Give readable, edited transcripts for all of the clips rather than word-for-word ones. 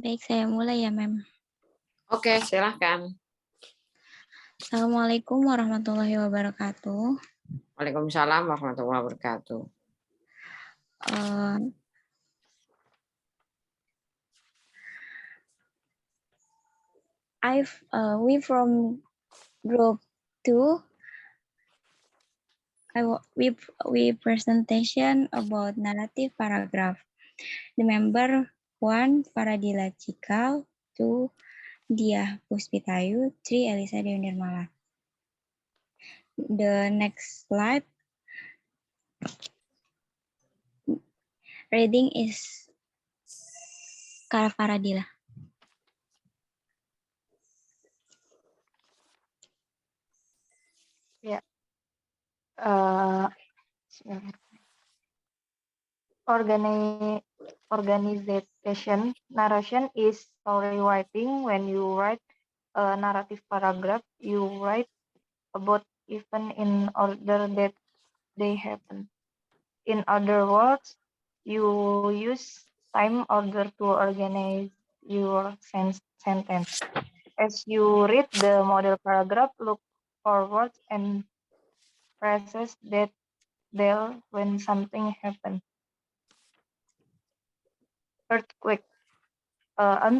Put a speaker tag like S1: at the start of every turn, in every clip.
S1: Baik, saya mulai ya, Mem.
S2: Oke, silahkan.
S1: Assalamualaikum warahmatullahi wabarakatuh.
S2: Waalaikumsalam warahmatullahi wabarakatuh.
S1: We from group 2. We presentation about narrative paragraph. The member 1 Faradila Cikal, 2 Diah Puspitayu, 3 Elisa Dewi Nirmala. The next slide. Reading is Kara Faradila.
S3: Yeah. Organization narration is story writing. When you write a narrative paragraph, you write about events in order that they happen. In other words, you use time order to organize your sentence. As you read the model paragraph, look for words and phrases that deal when something happens. Earthquake. An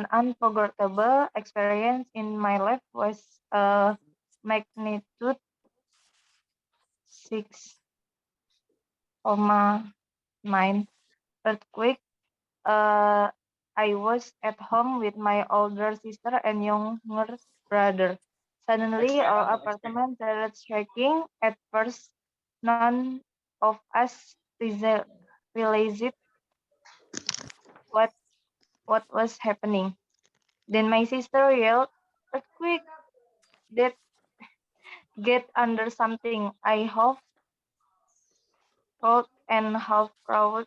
S3: unforgettable experience in my life was a magnitude 6.9 earthquake. I was at home with my older sister and younger brother. Suddenly, our apartment started shaking. At first, none of us realized what was happening. Then my sister yelled, "Earthquake! That get under something." I half crawled and half crawled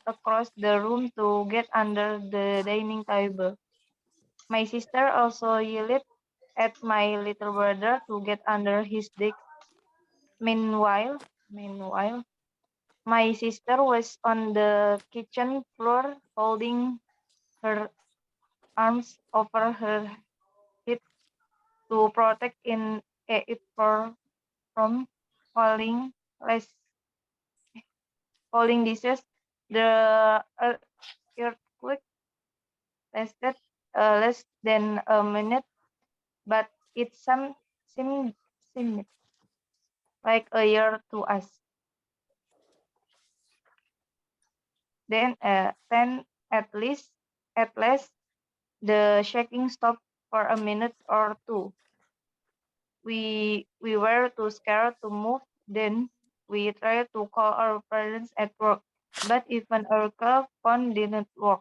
S3: across the room to get under the dining table. My sister also yelled at my little brother to get under his desk. Meanwhile, my sister was on the kitchen floor holding her arms over her head to protect it from falling dishes. The earthquake lasted less than a minute, but it seemed like a year to us. Then at last, the shaking stopped for a minute or two. We were too scared to move. Then we tried to call our parents at work, but even our cell phone didn't work.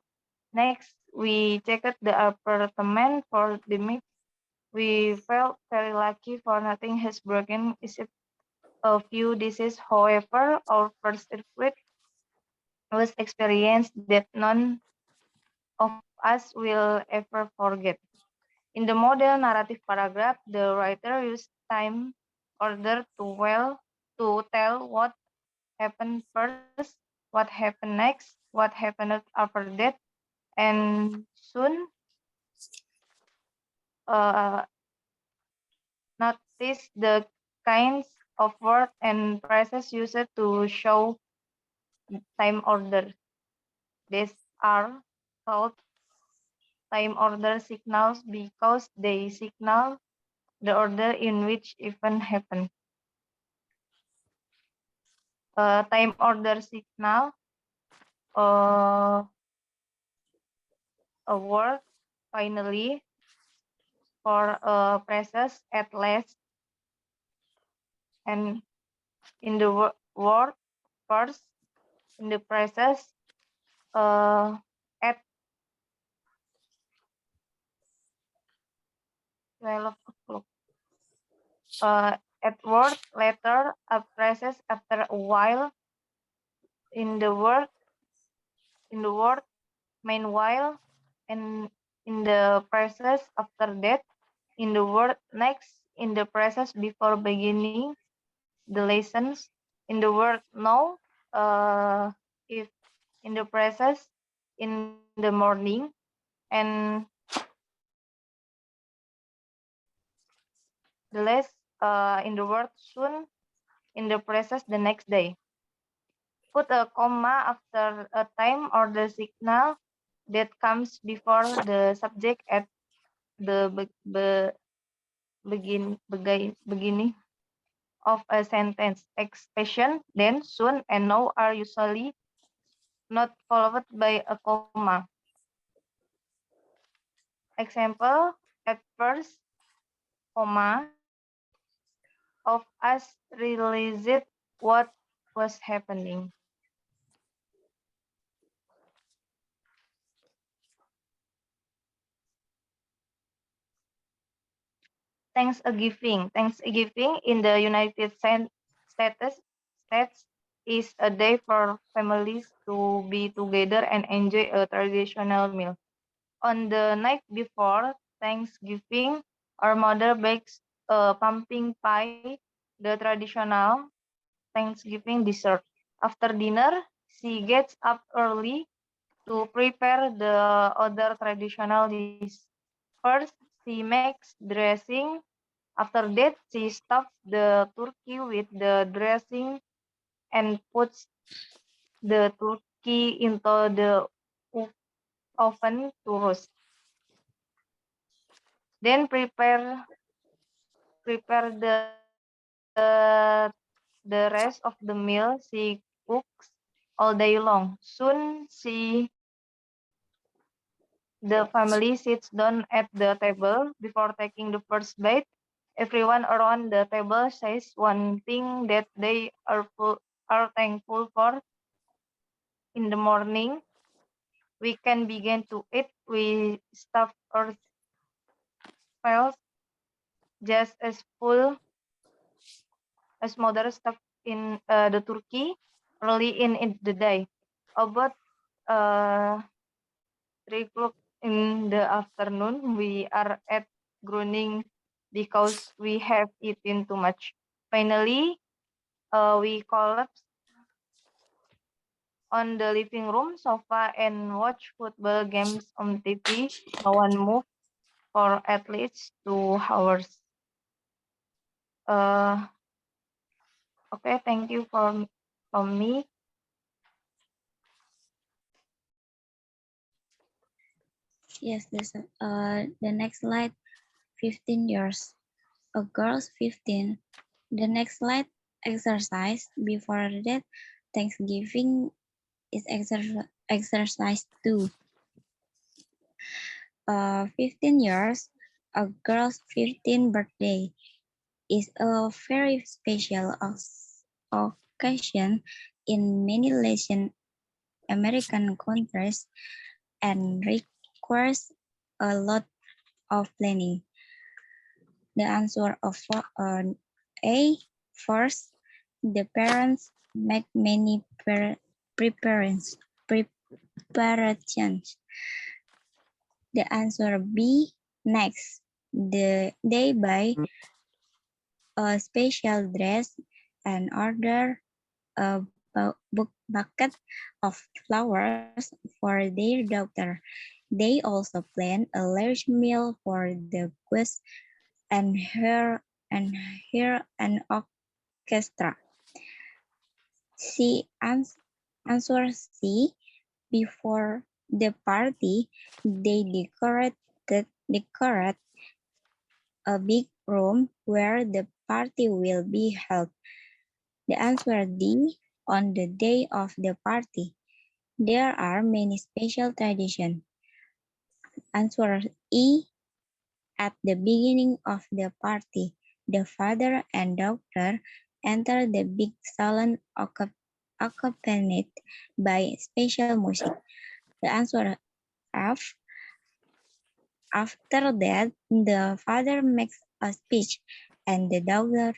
S3: Next, we checked the apartment for the mix. We felt very lucky for nothing has broken except a few dishes. However, our first earthquake was experience that none of us will ever forget. In the model narrative paragraph, the writer used time order to tell what happened first, what happened next, what happened after that, and soon notice the kinds of words and phrases used to show time order. These are called time order signals because they signal the order in which event happen. Time order signal a word finally for phrases at last, and in the word first in the phrases at 12 o'clock. At word later, a phrases after a while in the word meanwhile, and in the phrases after that, in the word next, in the phrases before beginning the lessons, in the word now, if in the phrases in the morning, and the less in the word soon in the process the next day. Put a comma after a time or the signal that comes before the subject at the beginning of a sentence. Expression then, soon, and now are usually not followed by a comma. Example, at first, comma, of us realized what was happening. Thanksgiving. Thanksgiving in the United States is a day for families to be together and enjoy a traditional meal. On the night before Thanksgiving, our mother bakes a pumpkin pie, the traditional Thanksgiving dessert. After dinner, she gets up early to prepare the other traditional dish. First, she makes dressing. After that, she stuffs the turkey with the dressing and puts the turkey into the oven to roast. Then prepare the rest of the meal. She cooks all day long. Soon the family sits down at the table before taking the first bite. Everyone around the table says one thing that they are thankful for. In the morning, we can begin to eat. We stuff ourselves just as full as mother stuffed in the turkey early in the day. About uh, 3 o'clock in the afternoon, we are at groaning because we have eaten too much. Finally, we collapse on the living room sofa and watch football games on TV. No one moved for at least 2 hours. Uh, okay, thank you from me.
S1: Yes, the next slide, 15 years. A girl's 15. The next slide, exercise. Before that, Thanksgiving is exercise 2. 15 years, a girl's 15th birthday is a very special occasion in many Latin American countries and requires a lot of planning. The answer of A, first, the parents make many preparations. The answer B, next, they buy a special dress and order a bucket of flowers for their daughter. They also plan a large meal for the guests and hear an orchestra. C, answer C, before the party, they decorate a big room where the party will be held. The answer D, on the day of the party. There are many special traditions. Answer E, at the beginning of the party, the father and daughter enter the big salon accompanied by special music. The answer F, after that, the father makes a speech and the daughter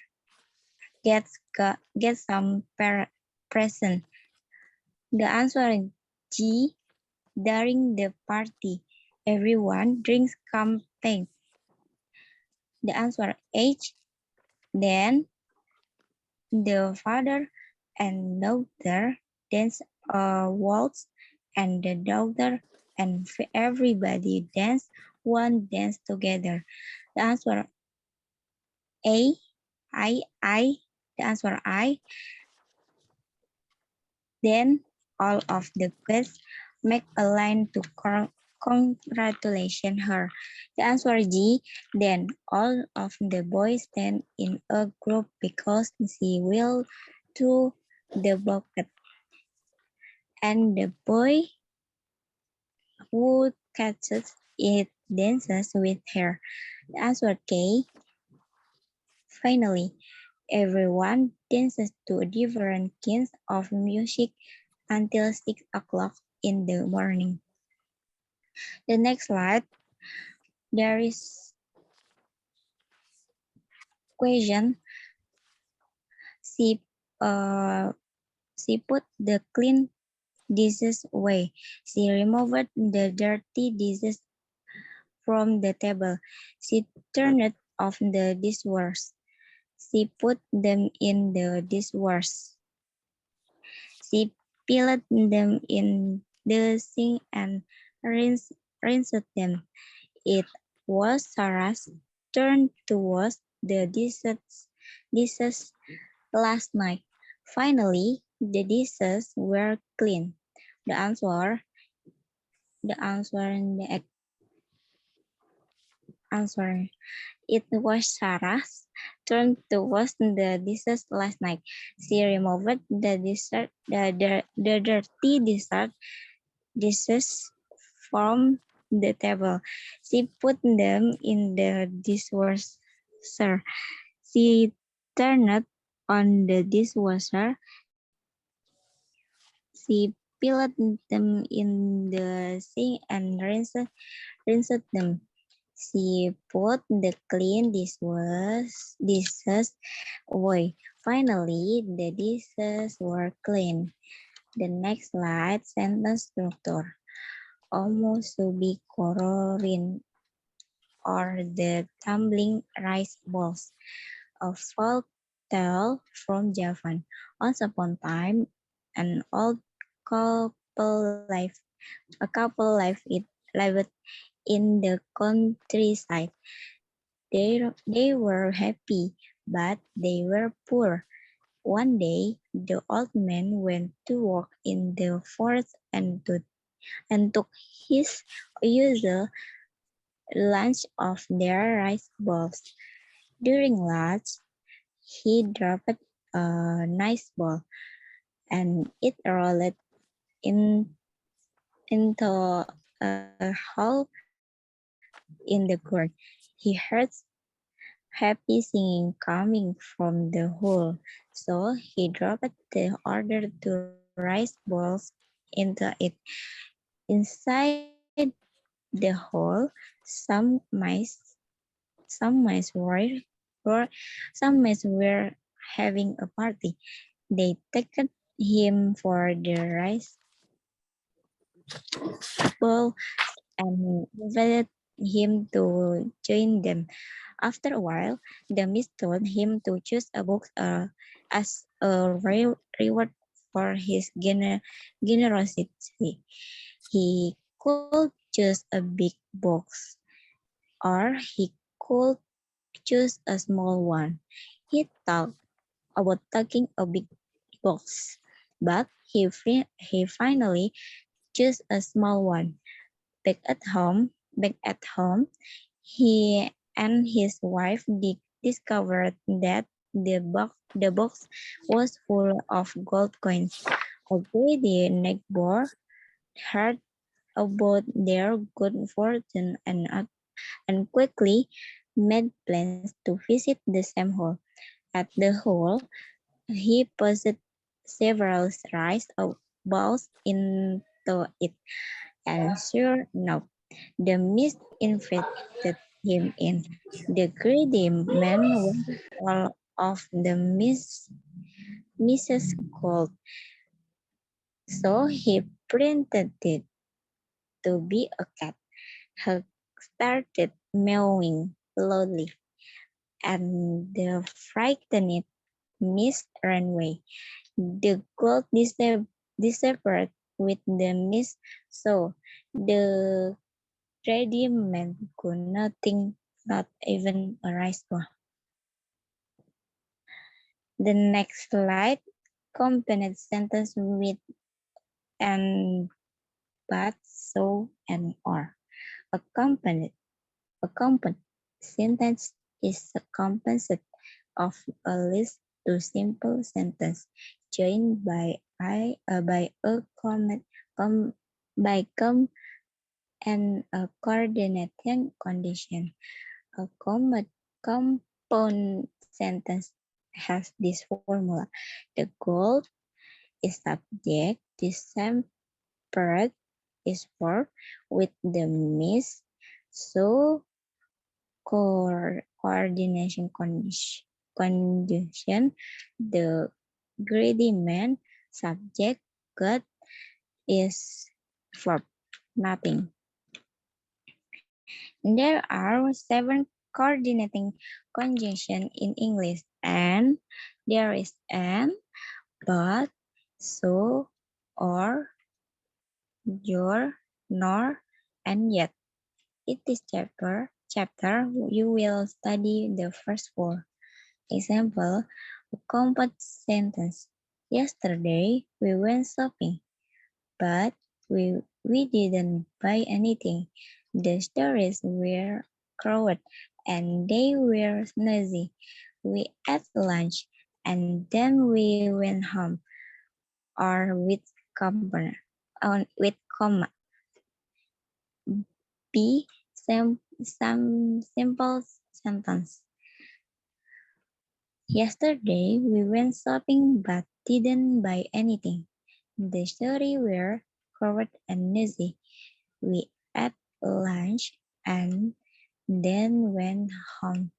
S1: gets some present. The answer is G, during the party, everyone drinks champagne. The answer H, then the father and daughter dance a waltz and the daughter, and everybody danced one dance together. The answer A, I. The answer I. Then all of the kids make a line to congratulate her. The answer G. Then all of the boys stand in a group because she will to the bucket, and the boy who catches it dances with her. The answer K. Finally, everyone dances to different kinds of music until 6 o'clock in the morning. The next slide, there is question. She, uh, she put the clean dishes away. She removed the dirty dishes from the table. She turned off the dishwasher. She put them in the dishwasher. She peeled them in the sink and rinsed them. It was Sarah's turn to wash the dishes last night. Finally, the dishes were clean. The answer, the answer. It was Sarah's turn to wash the dishes last night. She removed the dirty dishes from the table. She put them in the dishwasher. She turned on the dishwasher. She peeled them in the sink and rinsed them. She put the clean dishes away. Finally, the dishes were clean. The next slide, sentence structure. Almost to be cororin or the tumbling rice balls. A folk tale from Javan. Once upon a time, an old couple lived in the countryside. They were happy, but they were poor. One day, the old man went to work in the forest and took his usual lunch of their rice balls. During lunch, he dropped a nice ball, and it rolled in, into a hole in the ground. He heard happy singing coming from the hole, so he dropped the other two rice balls into it. Inside the hole, some mice were some mice were having a party. They taken him for the rice bowl and invited him to join them. After a while, the miss told him to choose a book as a reward for his generosity. He could choose a big box or he could choose a small one. He thought about taking a big box, but he finally chose a small one. Back at home, he and his wife discovered that the box was full of gold coins. Although the neighbor heard about their good fortune and quickly made plans to visit the same hole. At the hole, he pushed several rice balls into it, and sure enough, the mist invited him in. The greedy man wanted all of the Mrs. Gold, so he pretended to be a cat. He started meowing loudly, and the frightened mist ran away. The gold disappeared with the mist, so the greedy man could nothing, not even a rice ball. The next slide, completed sentence with and, but, so, and, or. Accompanied. Accompanied sentence is a composite of a list to simple sentence joined by a comment by and a coordinating condition. A compound sentence has this formula. The goal is subject, the separate is verb with the miss, so coordination condition, the greedy man subject, got is verb, nothing. There are 7 coordinating conjunction in English, and there is an, but, so, or, your, nor, and yet. In this chapter, you will study the first 4. Example, a compound sentence. Yesterday, we went shopping, but we didn't buy anything. The stores were crowded and they were noisy. We ate lunch and then we went home. Or with comma. B. Some simple sentence. Yesterday we went shopping but didn't buy anything. The stores were crowded and noisy. We ate lunch and then went home.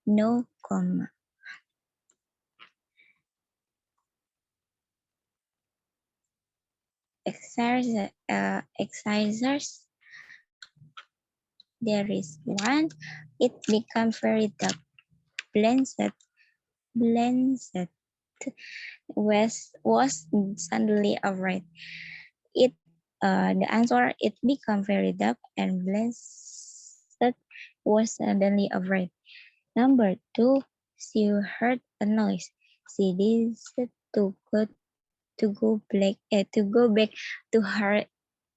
S1: No comma. Exercise. There is one. It became very dark. Blancet was suddenly afraid. The answer, it became very dark and Blancet was suddenly afraid. Number 2, she heard a noise. She decided to go back to her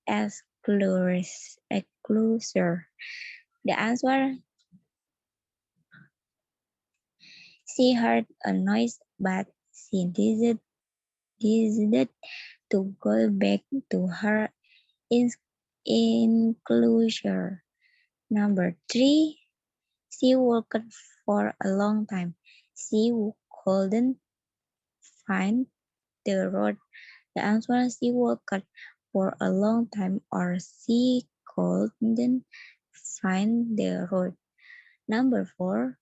S1: enclosure. The answer, she heard a noise, but she decided to go back to her enclosure. Number 3, she walked for a long time. She couldn't find the road. The answer, she walked for a long time, or she couldn't find the road. Number 4,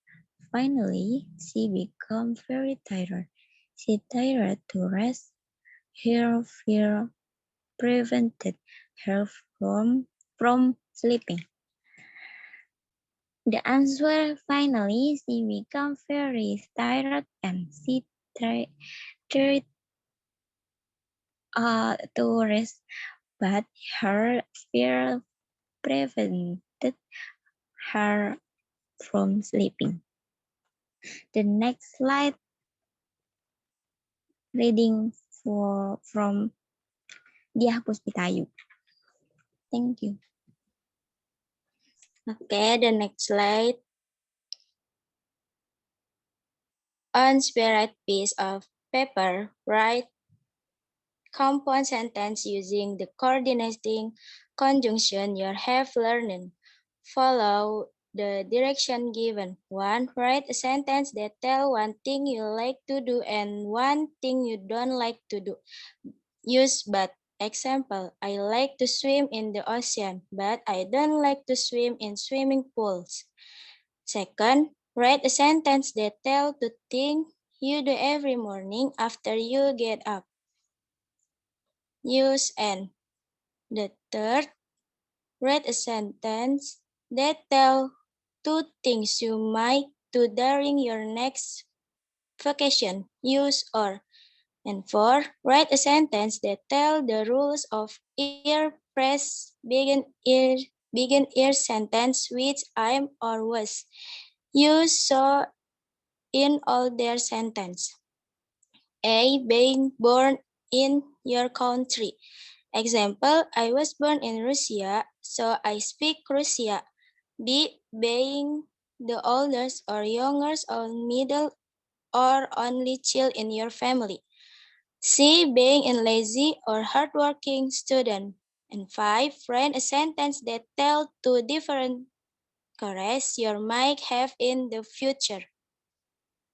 S1: finally, she became very tired. She tried to rest. Her fear prevented her from sleeping. The answer, finally, she became very tired and she tried to rest, but her fear prevented her from sleeping. The next slide, reading from Diah Puspitayu. Thank you. Okay, the next slide. On spirit piece of paper, write compound sentence using the coordinating conjunction you have learned. Follow the direction given. 1. Write a sentence that tell one thing you like to do and one thing you don't like to do. Use but. Example, I like to swim in the ocean, but I don't like to swim in swimming pools. Second, write a sentence that tell the thing you do every morning after you get up. Use and. The third, write a sentence that tell 2 things you might do during your next vacation. Use or. And 4, write a sentence that tell the rules of ear press begin ear sentence which I'm or was. Use so in all their sentence. A, being born in your country. Example, I was born in Russia, so I speak Russia. B, being the oldest or youngest or middle or only child in your family. C, being a lazy or hardworking student. And 5, find a sentence that tells two different careers you might have in the future.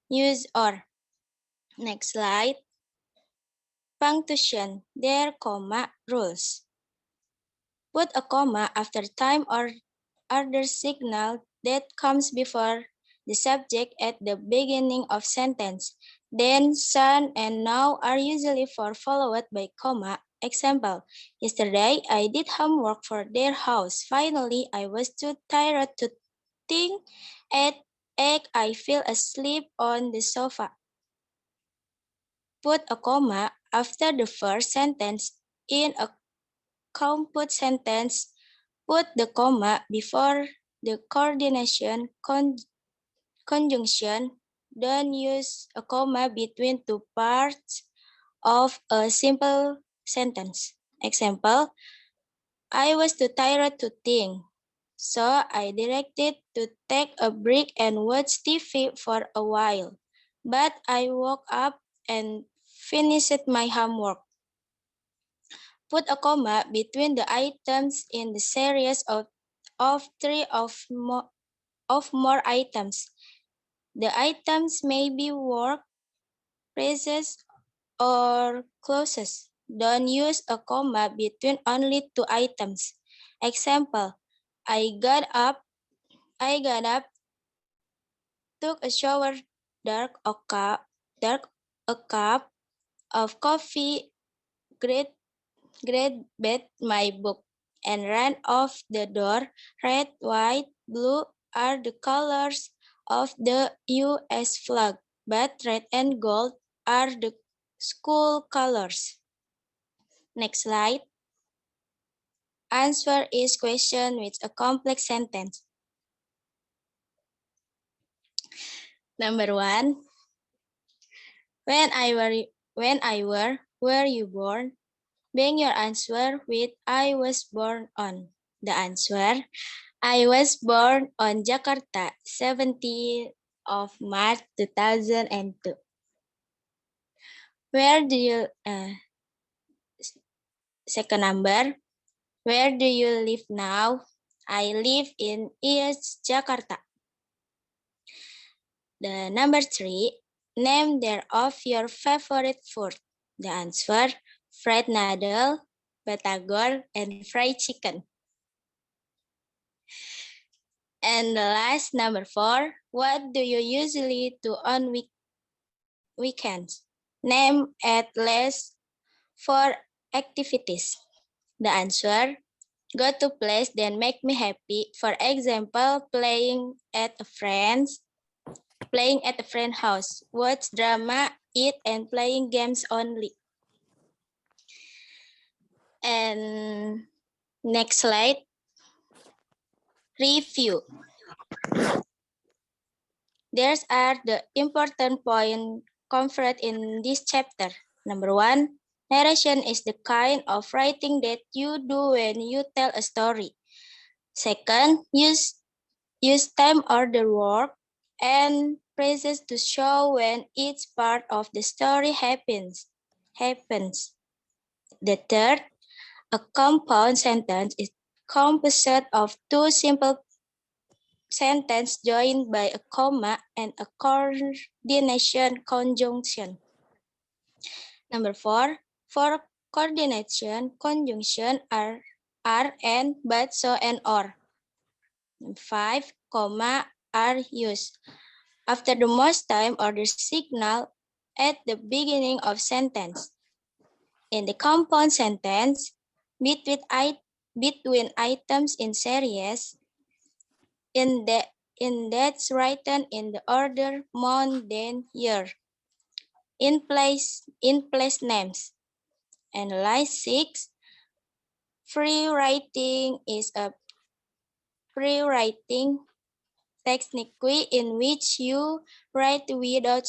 S1: Use or. Next slide. Punctuation, their comma rules. Put a comma after time or other signal that comes before the subject at the beginning of sentence. Then son and now are usually followed by comma. Example, yesterday I did homework for their house. Finally, I was too tired to think. At 8, I fell asleep on the sofa. Put a comma after the first sentence in a compound sentence. Put the comma before the coordination conjunction. Don't use a comma between two parts of a simple sentence. Example, I was too tired to think, so I directed to take a break and watch TV for a while. But I woke up and finished my homework. Put a comma between the items in the series of 3 of more items. The items may be work, phrases, or clauses. Don't use a comma between only two items. Example, I got up, took a shower, dark a cup of coffee, grabbed my book, and ran off the door. Red, white, blue are the colors of the US flag, but red and gold are the school colors. Next slide. Answer each question with a complex sentence. Number 1. When I were you born? Being your answer with I was born on. The answer, I was born on Jakarta, 17th of March 2002. Where do you, second number, where do you live now? I live in East Jakarta. The number 3, name there of your favorite food. The answer, fried noodle, batagor, and fried chicken. And the last, number 4, what do you usually do on weekends? Name at least 4 activities. The answer, go to place that make me happy. For example, playing at a friend's house, watch drama, eat, and playing games only. And next slide. Review. There's are the important point covered in this chapter. Number 1, narration is the kind of writing that you do when you tell a story. Second, use time order word and phrases to show when each part of the story happens. The third, a compound sentence is composed of two simple sentences joined by a comma and a coordination conjunction. Number 4, for coordination conjunction are and, but, so, and, or. 5, comma are used after the most time or the signal at the beginning of sentence. In the compound sentence, between items in series, that's written in the order month, then, year. in place names. And line 6, free writing is a free writing technique in which you write without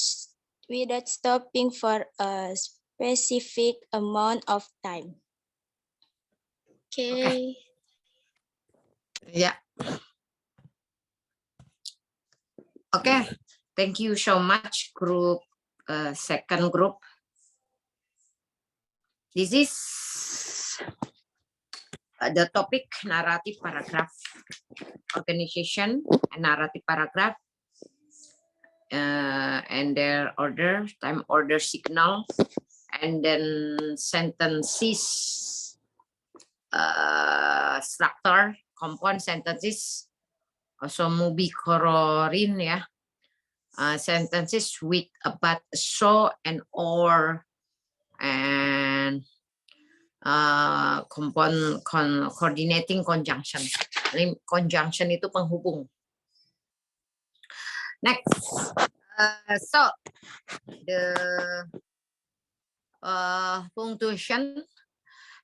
S1: stopping for a specific amount of time. Okay.
S2: Yeah. Okay. Thank you so much, group. Second group. This is the topic narrative paragraph organization and narrative paragraph and their order, time order signal, and then sentences structure, compound sentences, also mubikororin ya, sentences with about, so, and or, and compound coordinating conjunction. Ini conjunction itu penghubung. Next, so the punctuation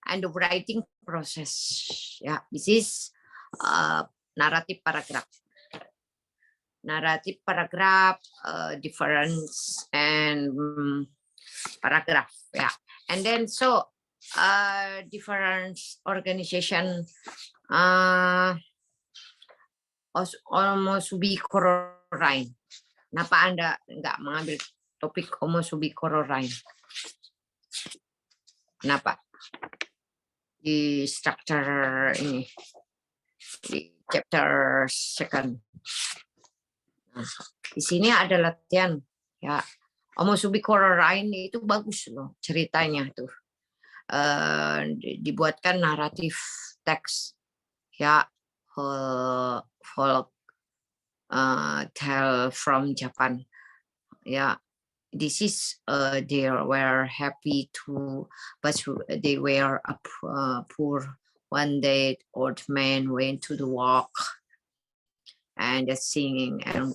S2: and the writing process. Yeah, this is narrative paragraph. Narrative paragraph, difference and paragraph. Yeah, and then so different organization homosubichlorine. Kenapa Anda nggak mengambil topik homosubichlorine? Kenapa? Di structure ini, di chapter second. Nah, di sini ada latihan ya. Homosubichlorine itu bagus loh ceritanya tuh. Dibuatkan naratif teks ya, folk tale from Japan. Yeah, this is they were happy to, but they were poor. One day, old man went to the walk and singing and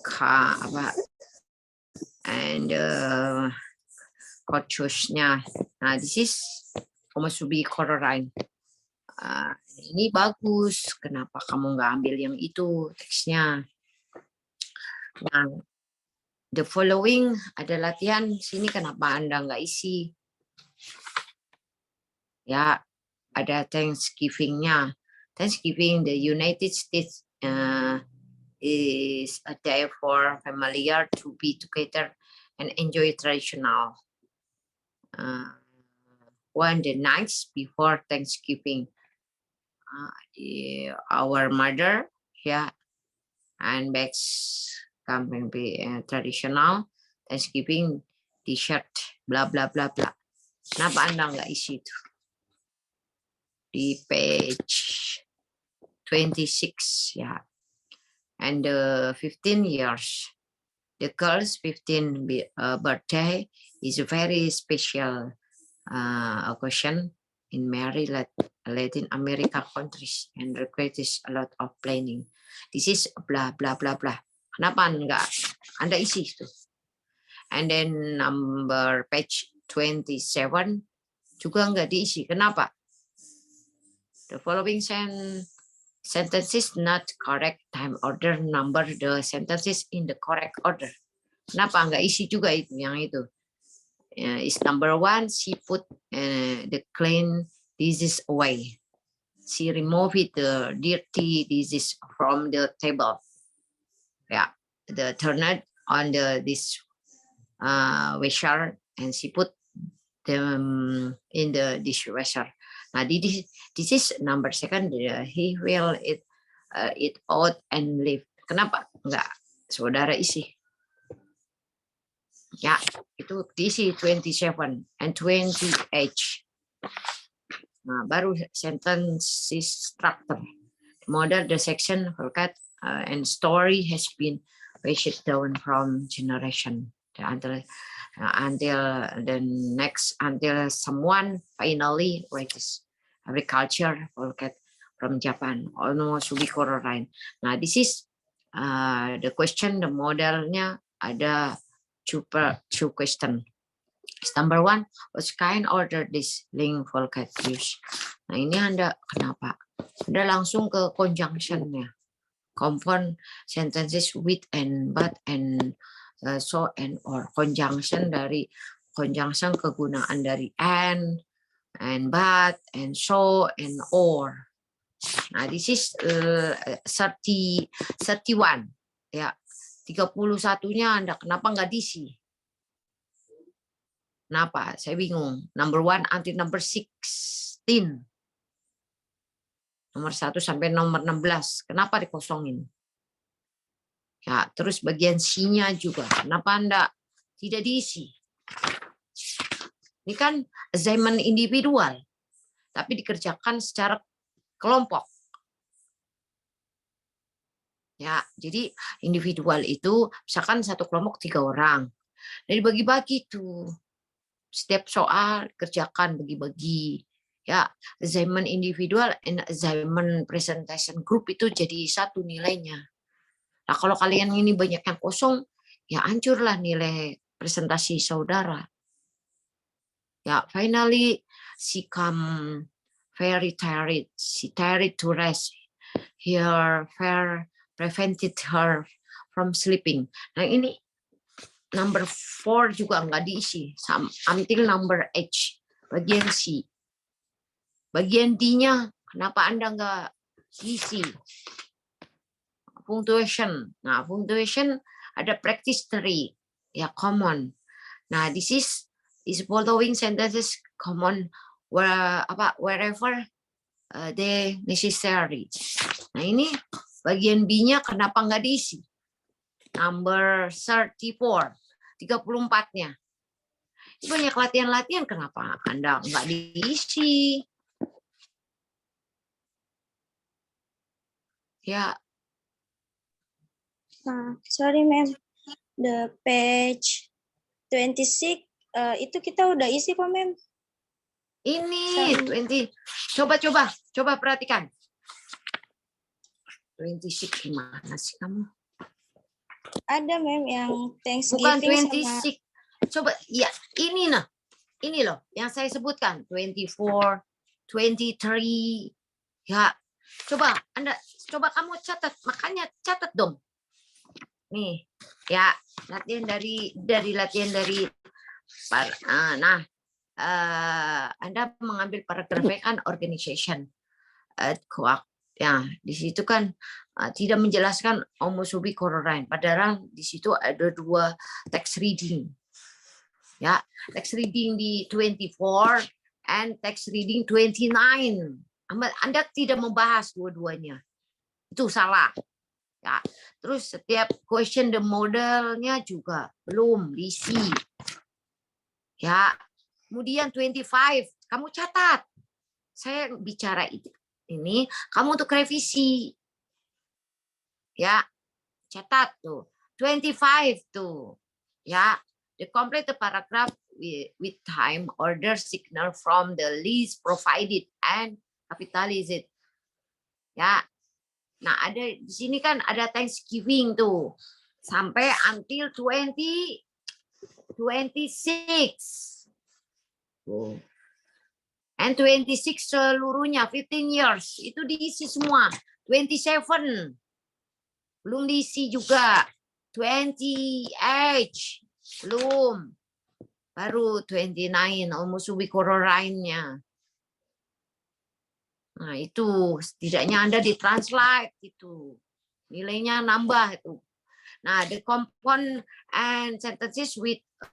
S2: coachnya. Nah, this is homosubichlorine. Ini bagus. Kenapa kamu nggak ambil yang itu teksnya? Nah, the following ada latihan sini. Kenapa Anda nggak isi? Ya, ada Thanksgiving-nya. Thanksgiving, the United States is a day for familiar to be together and enjoy traditional. One the nights before Thanksgiving, our mother, yeah, and bags coming be traditional Thanksgiving T-shirt, bla bla bla bla. Kenapa Anda nggak isi itu? Di page 26, ya. And 15 years, the girl's 15th birthday is a very special occasion in many Latin America countries and requires a lot of planning. This is blah blah blah blah. Kenapa enggak Anda isi itu? And then number page 27 juga enggak diisi. Kenapa? The following sentences not correct time order, number the sentences in the correct order. Kenapa enggak isi juga itu yang itu? Is number 1, she put the clean dishes away. She removed the dirty dishes from the table. Yeah, the turned on the dishwasher and she put them in the dishwasher. Nah, this is number 2. He will eat out and leave. Kenapa enggak saudara isi? Ya, itu diisi 27 and 28. Nah, baru sentence structure. Model the section forgot and story has been passed down from generation until the next, until someone finally writes agriculture forget from Japan, almost subichlorine. Nah, this is the question, the modelnya ada two question. Number one, what kind order this link volcate use? Nah ini Anda kenapa? Anda langsung ke conjunction-nya. Compound sentences with and but and so and or. Conjunction kegunaan dari and but and so and or. Nah, this is 31. Ya. 31-nya Anda kenapa nggak diisi? Kenapa? Saya bingung. Number 1 until number 16. Nomor 1 sampai nomor 16. Kenapa dikosongin? Ya, terus bagian C-nya juga. Kenapa Anda tidak diisi? Ini kan assignment individual, tapi dikerjakan secara kelompok. Ya, jadi individual itu misalkan satu kelompok 3 orang. Jadi bagi-bagi tuh. Setiap soal kerjakan bagi-bagi. Ya, assignment individual and assignment presentation group itu jadi satu nilainya. Nah, kalau kalian ini banyak yang kosong, ya hancurlah nilai presentasi saudara. Ya, finally she come very tired. She tired to rest. Her fear prevented her from sleeping. Nah, ini number 4 juga nggak diisi. Until number H. Bagian C. Bagian D-nya, kenapa Anda nggak diisi? Punctuation. Nah, punctuation ada practice 3. Ya, common. Nah, this following sentences common wherever they necessary. Nah, ini bagian B-nya kenapa nggak diisi? Number 34. 34-nya. Banyak latihan-latihan, kenapa Anda nggak diisi? Ya.
S1: Sorry, ma'am. The page 26 itu kita udah isi kok, ma'am.
S2: Ini 20. Coba perhatikan. 26 gimana sih kamu?
S1: Ada, ma'am, yang
S2: Bukan
S1: Thanksgiving
S2: 26. Coba, ya ini nah. Ini loh yang saya sebutkan. 24, 23. Ya, coba kamu catat. Makanya catat dong. Nih, ya latihan dari Anda mengambil paragrafnya kan organization. Ya, di situ kan tidak menjelaskan homosubi chlorine. Padahal di situ ada 2 text reading. Ya, text reading di 24 and text reading 29. Anda tidak membahas dua-duanya. Itu salah. Ya, terus setiap question the modelnya juga belum diisi. Ya, kemudian 25, kamu catat. Saya bicara ini, kamu untuk revisi. Ya, catat tuh. 25 tuh. Ya, the complete the paragraph with time order signal from the list provided and capitalize it. Ya. Nah, ada di sini kan ada Thanksgiving tuh. Sampai until 26. Oh. And 26 seluruhnya 15 years itu diisi semua. 27 belum diisi juga. 20 belum. Baru 29 homosubi chlorine-nya. Nah, itu setidaknya Anda ditranslate itu. Nilainya nambah itu. Nah, the compound and sentences with